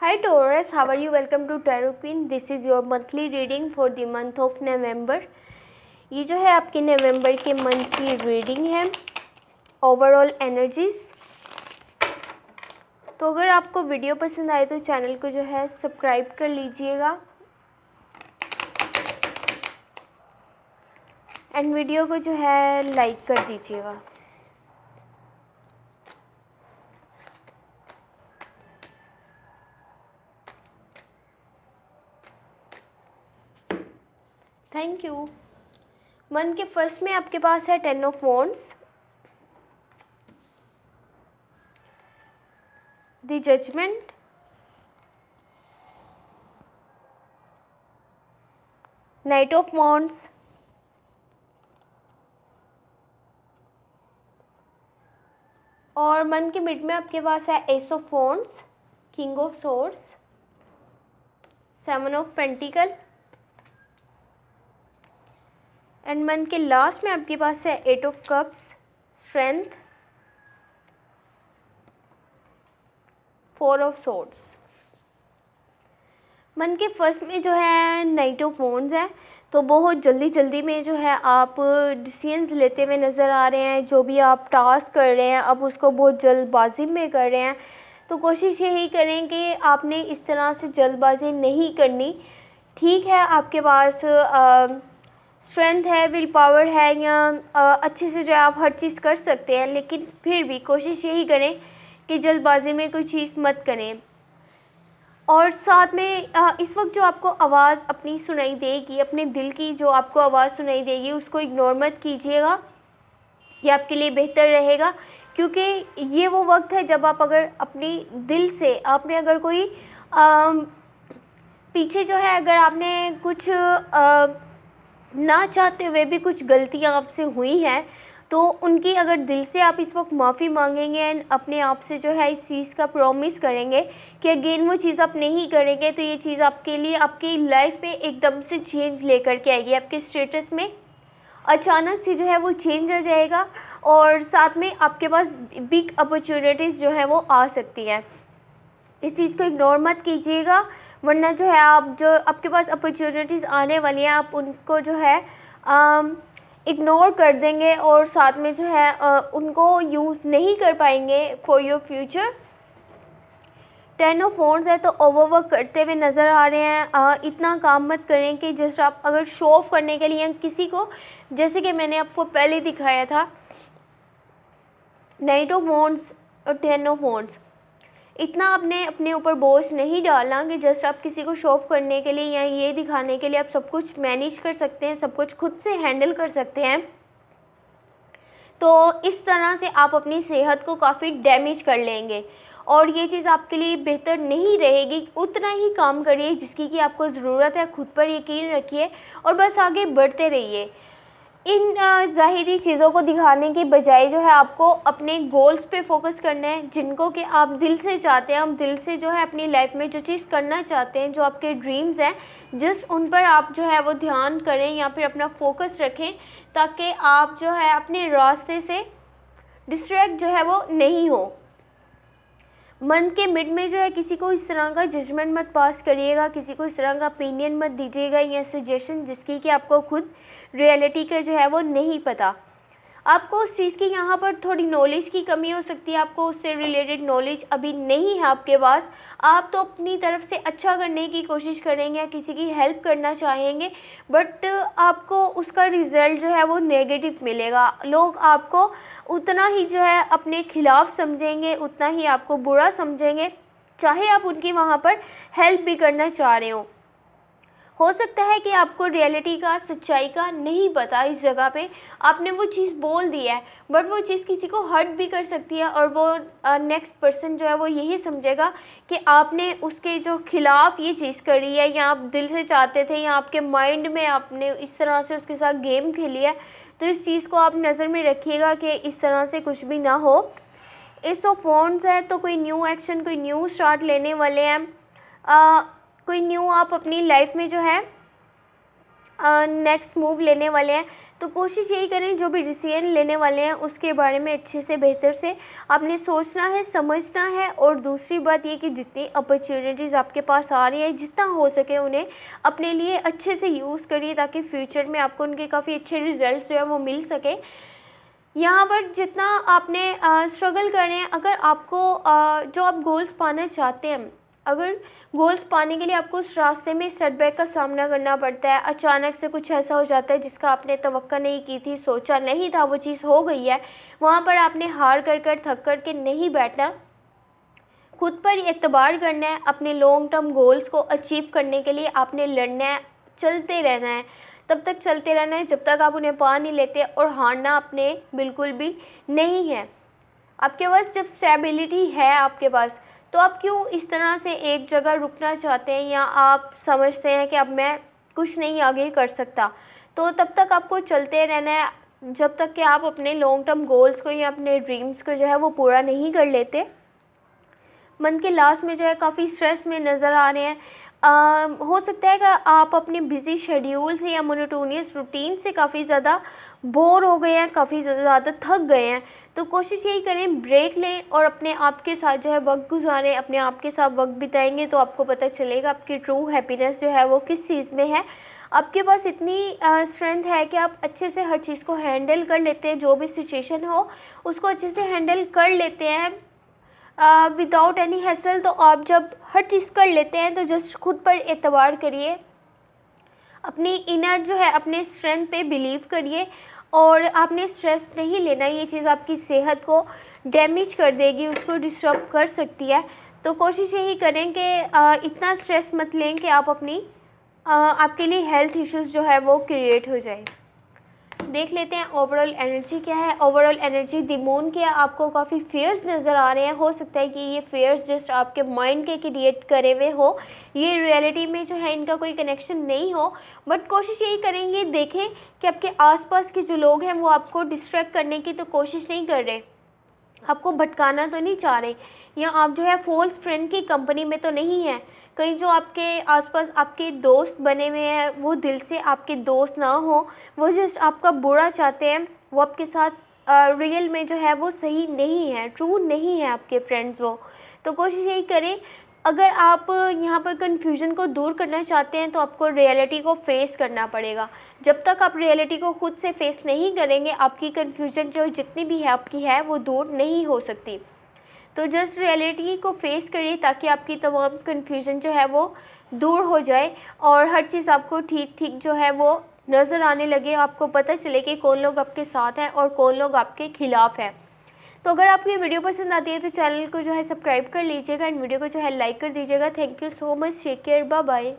Hi Taurus, how are you? Welcome to Tarot Queen. This is your monthly reading for the month of November. ये जो है आपके नवंबर के month की reading है, ओवरऑल एनर्जीज। तो अगर आपको वीडियो पसंद आए तो चैनल को जो है सब्सक्राइब कर लीजिएगा एंड वीडियो को जो है लाइक कर दीजिएगा। Thank you. मंथ के फर्स्ट में आपके पास है 10 of wands, the judgement, knight of wands, और मंथ के मिड में आपके पास है ace of wands, king of swords, 7 of pentacle, and month के लास्ट में आपके पास है 8 of cups, strength, 4 of swords. Month के फर्स्ट में जो है नाइट ऑफ वॉन्ड्स है, तो बहुत जल्दी में जो है आप डिसीजंस लेते हुए नज़र आ रहे हैं। जो भी आप टास्क कर रहे हैं अब उसको बहुत जल्दबाजी में कर रहे हैं, तो कोशिश यही करें कि आपने इस तरह से जल्दबाजी नहीं करनी। ठीक है, आपके पास स्ट्रेंथ है, विल पावर है, या अच्छे से जो आप हर चीज़ कर सकते हैं, लेकिन फिर भी कोशिश यही करें कि जल्दबाजी में कोई चीज़ मत करें। और साथ में इस वक्त जो आपको आवाज़ अपनी सुनाई देगी, अपने दिल की जो आपको आवाज़ सुनाई देगी, उसको इग्नोर मत कीजिएगा। ये आपके लिए बेहतर रहेगा, क्योंकि ये वो वक्त है जब आप अगर अपनी दिल से आपने अगर कोई पीछे जो है अगर आपने कुछ ना चाहते हुए भी कुछ गलतियाँ आपसे हुई हैं, तो उनकी अगर दिल से आप इस वक्त माफ़ी मांगेंगे एंड अपने आप से जो है इस चीज़ का प्रॉमिस करेंगे कि अगेन वो चीज़ आप नहीं करेंगे, तो ये चीज़ आपके लिए आपकी लाइफ में एकदम से चेंज लेकर के आएगी। आपके स्टेटस में अचानक से जो है वो चेंज आ जाएगा, और साथ में आपके पास बिग अपॉर्चुनिटीज़ जो है वो आ सकती हैं। इस चीज़ को इग्नोर मत कीजिएगा, वरना जो है आप जो आपके पास अपॉर्चुनिटीज़ आने वाली हैं आप उनको जो है इग्नोर कर देंगे, और साथ में जो है उनको यूज़ नहीं कर पाएंगे for your future. 10 of wands है, तो ओवरवर्क करते हुए नज़र आ रहे हैं। इतना काम मत करें कि जस्ट आप अगर शो ऑफ करने के लिए किसी को, जैसे कि मैंने आपको पहले दिखाया था, नाइट ऑफ वॉन्ड्स और 10 ऑफ वॉन्ड्स, इतना आपने अपने ऊपर बोझ नहीं डालना कि जस्ट आप किसी को शो ऑफ करने के लिए या ये दिखाने के लिए आप सब कुछ मैनेज कर सकते हैं, सब कुछ खुद से हैंडल कर सकते हैं। तो इस तरह से आप अपनी सेहत को काफ़ी डैमेज कर लेंगे, और ये चीज़ आपके लिए बेहतर नहीं रहेगी। उतना ही काम करिए जिसकी कि आपको ज़रूरत है, खुद पर यकीन रखिए और बस आगे बढ़ते रहिए। इन ज़ाहिरी चीज़ों को दिखाने की बजाय जो है आपको अपने गोल्स पे फोकस करना है, जिनको कि आप दिल से चाहते हैं। आप दिल से जो है अपनी लाइफ में जो चीज़ करना चाहते हैं, जो आपके ड्रीम्स हैं, जस्ट उन पर आप जो है वो ध्यान करें या फिर अपना फोकस रखें, ताकि आप जो है अपने रास्ते से डिस्ट्रैक्ट जो है वो नहीं हो। मंथ के मिड में जो है किसी को इस तरह का जजमेंट मत पास करिएगा, किसी को इस तरह का ओपिनियन मत दीजिएगा या सजेशन जिसकी कि आपको खुद रियलिटी का जो है वो नहीं पता। आपको उस चीज़ की यहाँ पर थोड़ी नॉलेज की कमी हो सकती है, आपको उससे रिलेटेड नॉलेज अभी नहीं है आपके पास। आप तो अपनी तरफ से अच्छा करने की कोशिश करेंगे या किसी की हेल्प करना चाहेंगे, बट आपको उसका रिज़ल्ट जो है वो नेगेटिव मिलेगा। लोग आपको उतना ही जो है अपने खिलाफ समझेंगे, उतना ही आपको बुरा समझेंगे, चाहे आप उनकी वहाँ पर हेल्प भी करना चाह रहे हो सकता है कि आपको रियलिटी का, सच्चाई का नहीं पता। इस जगह पे आपने वो चीज़ बोल दी है, बट वो चीज़ किसी को हर्ट भी कर सकती है, और वो नेक्स्ट पर्सन जो है वो यही समझेगा कि आपने उसके जो खिलाफ़ ये चीज़ करी है, या आप दिल से चाहते थे, या आपके माइंड में आपने इस तरह से उसके साथ गेम खेली है। तो इस चीज़ को आप नज़र में रखिएगा कि इस तरह से कुछ भी ना हो। एस ऑफ वॉन्ड्स है, तो कोई न्यू एक्शन, कोई न्यू स्टार्ट लेने वाले हैं। कोई न्यू आप अपनी लाइफ में जो है नेक्स्ट मूव लेने वाले हैं, तो कोशिश यही करें जो भी डिसीजन लेने वाले हैं उसके बारे में अच्छे से बेहतर से आपने सोचना है, समझना है। और दूसरी बात ये कि जितनी अपॉर्चुनिटीज़ आपके पास आ रही है, जितना हो सके उन्हें अपने लिए अच्छे से यूज़ करिए, ताकि फ्यूचर में आपको उनके काफ़ी अच्छे रिजल्ट जो है वो मिल सके। यहाँ पर जितना आपने स्ट्रगल करने हैं, अगर आपको जो आप गोल्स पाना चाहते हैं, अगर गोल्स पाने के लिए आपको उस रास्ते में सेटबैक का सामना करना पड़ता है, अचानक से कुछ ऐसा हो जाता है जिसका आपने तवक्का नहीं की थी, सोचा नहीं था, वो चीज़ हो गई है, वहाँ पर आपने हार कर थक कर के नहीं बैठना, खुद पर एतबार करना है। अपने लॉन्ग टर्म गोल्स को अचीव करने के लिए आपने लड़ना है, चलते रहना है, तब तक चलते रहना है जब तक आप उन्हें पा नहीं लेते। और हारना अपने बिल्कुल भी नहीं है। आपके पास जब स्टेबिलिटी है आपके पास, तो आप क्यों इस तरह से एक जगह रुकना चाहते हैं, या आप समझते हैं कि अब मैं कुछ नहीं आगे कर सकता। तो तब तक आपको चलते रहना है जब तक कि आप अपने लॉन्ग टर्म गोल्स को या अपने ड्रीम्स को जो है वो पूरा नहीं कर लेते। मंथ के लास्ट में जो है काफ़ी स्ट्रेस में नज़र आ रहे हैं। हो सकता है कि आप अपने बिज़ी शेड्यूल से या मोनोटोनियस रूटीन से काफ़ी ज़्यादा बोर हो गए हैं, काफ़ी ज़्यादा थक गए हैं। तो कोशिश यही करें, ब्रेक लें और अपने आप के साथ जो है वक्त गुजारें। अपने आप के साथ वक्त बिताएंगे तो आपको पता चलेगा आपकी ट्रू हैप्पीनेस जो है वो किस चीज़ में है। आपके पास इतनी स्ट्रेंथ है कि आप अच्छे से हर चीज़ को हैंडल कर लेते हैं, जो भी सिचुएशन हो उसको अच्छे से हैंडल कर लेते हैं विदाउट एनी हैसल। तो आप जब हर चीज़ कर लेते हैं तो जस्ट खुद पर एतबार करिए, अपनी इनर जो है अपने स्ट्रेंथ पे बिलीव करिए। और आपने स्ट्रेस नहीं लेना, ये चीज़ आपकी सेहत को डैमेज कर देगी, उसको डिस्टर्ब कर सकती है। तो कोशिश यही करें कि इतना स्ट्रेस मत लें कि आप अपनी आपके लिए हेल्थ इश्यूज़ जो है वो क्रिएट हो जाए। देख लेते हैं ओवरऑल एनर्जी क्या है। ओवरऑल एनर्जी द मून की है, आपको काफ़ी फेयर्स नज़र आ रहे हैं। हो सकता है कि ये फेयर्स जस्ट आपके माइंड के क्रिएट करे हुए हो, ये रियलिटी में जो है इनका कोई कनेक्शन नहीं हो। बट कोशिश यही करेंगे, देखें कि आपके आसपास के जो लोग हैं वो आपको डिस्ट्रैक्ट करने की तो कोशिश नहीं कर रहे, आपको भटकाना तो नहीं चाह रहे, या आप जो है फॉल्स फ्रेंड की कंपनी में तो नहीं है। कहीं जो आपके आसपास आपके दोस्त बने हुए हैं वो दिल से आपके दोस्त ना हो, वो जस्ट आपका बुरा चाहते हैं, वो आपके साथ रियल में जो है वो सही नहीं है, ट्रू नहीं है आपके फ्रेंड्स वो। तो कोशिश यही करें, अगर आप यहाँ पर कन्फ्यूज़न को दूर करना चाहते हैं तो आपको रियलिटी को फेस करना पड़ेगा। जब तक आप रियलिटी को खुद से फेस नहीं करेंगे, आपकी कन्फ्यूज़न जो जितनी भी है आपकी है वो दूर नहीं हो सकती। तो जस्ट रियलिटी को फेस करिए ताकि आपकी तमाम कन्फ्यूज़न जो है वो दूर हो जाए और हर चीज़ आपको ठीक ठीक जो है वो नज़र आने लगे, आपको पता चले कि कौन लोग आपके साथ हैं और कौन लोग आपके खिलाफ़ हैं। तो अगर आपको ये वीडियो पसंद आती है तो चैनल को जो है सब्सक्राइब कर लीजिएगा एंड वीडियो को जो है लाइक कर दीजिएगा। Thank you so much, take care, bye bye.